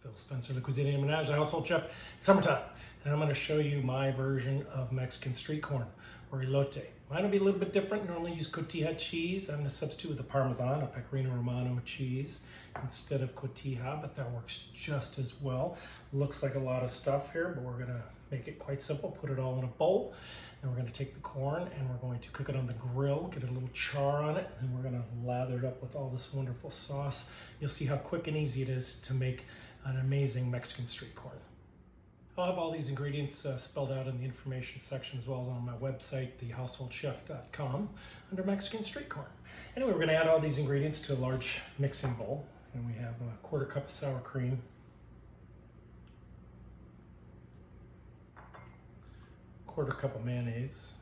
Phil Spencer, the Cuisine and Menage, the household chef. Summertime, and I'm going to show you my version of Mexican street corn, or elote. Mine will be a little bit different. Normally use Cotija cheese. I'm going to substitute with a Parmesan, a Pecorino Romano cheese, instead of Cotija, but that works just as well. Looks like a lot of stuff here, but we're going to make it quite simple. Put it all in a bowl, and we're going to take the corn and we're going to cook it on the grill, get a little char on it, and we're going to lather it up with all this wonderful sauce. You'll see how quick and easy it is to make an amazing Mexican street corn. I'll have all these ingredients spelled out in the information section as well as on my website, thehouseholdchef.com, under Mexican street corn. Anyway, we're going to add all these ingredients to a large mixing bowl, and we have a 1/4 cup of sour cream, 1/4 cup of mayonnaise,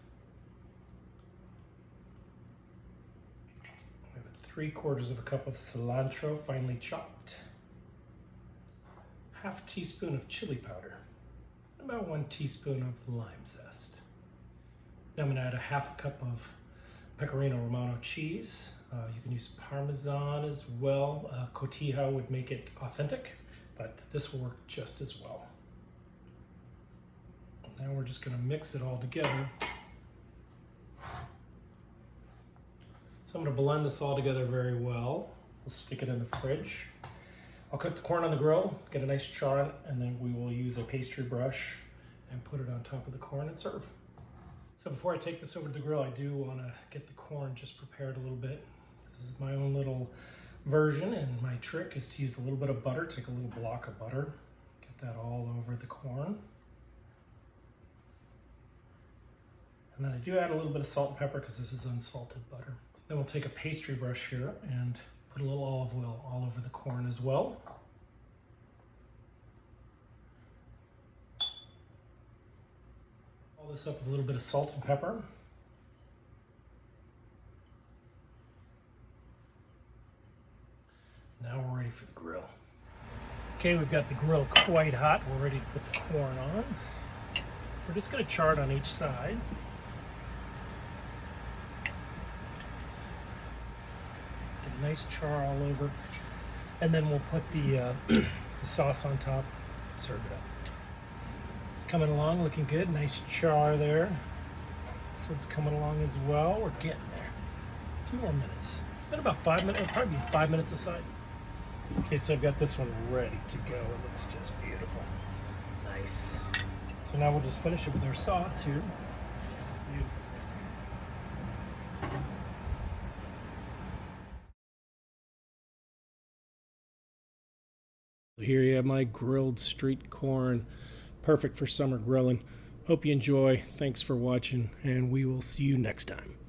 we have 3/4 cup of cilantro, finely chopped, 1/2 teaspoon of chili powder, about 1 teaspoon of lime zest. Now I'm going to add a 1/2 cup of Pecorino Romano cheese. You can use Parmesan as well. Cotija would make it authentic, but this will work just as well. Now we're just going to mix it all together. So I'm going to blend this all together very well. We'll stick it in the fridge. I'll cook the corn on the grill, get a nice char on it, and then we will use a pastry brush and put it on top of the corn and serve. So before I take this over to the grill, I do want to get the corn just prepared a little bit. This is my own little version, and my trick is to use a little bit of butter. Take a little block of butter, get that all over the corn. And then I do add a little bit of salt and pepper because this is unsalted butter. Then we'll take a pastry brush here and put a little olive oil all over the corn as well. All this up with a little bit of salt and pepper. Now we're ready for the grill. Okay, we've got the grill quite hot. We're ready to put the corn on. We're just going to char it on each side. Get a nice char all over. And then we'll put the sauce on top, serve it up. It's coming along, looking good. Nice char there. This one's coming along as well. We're getting there. A few more minutes. It's been about 5 minutes. It'll probably be 5 minutes aside. Okay, so I've got this one ready to go. It looks just beautiful. Nice. So now we'll just finish it with our sauce here. Here you have my grilled street corn, perfect for summer grilling. Hope you enjoy. Thanks for watching, and we will see you next time.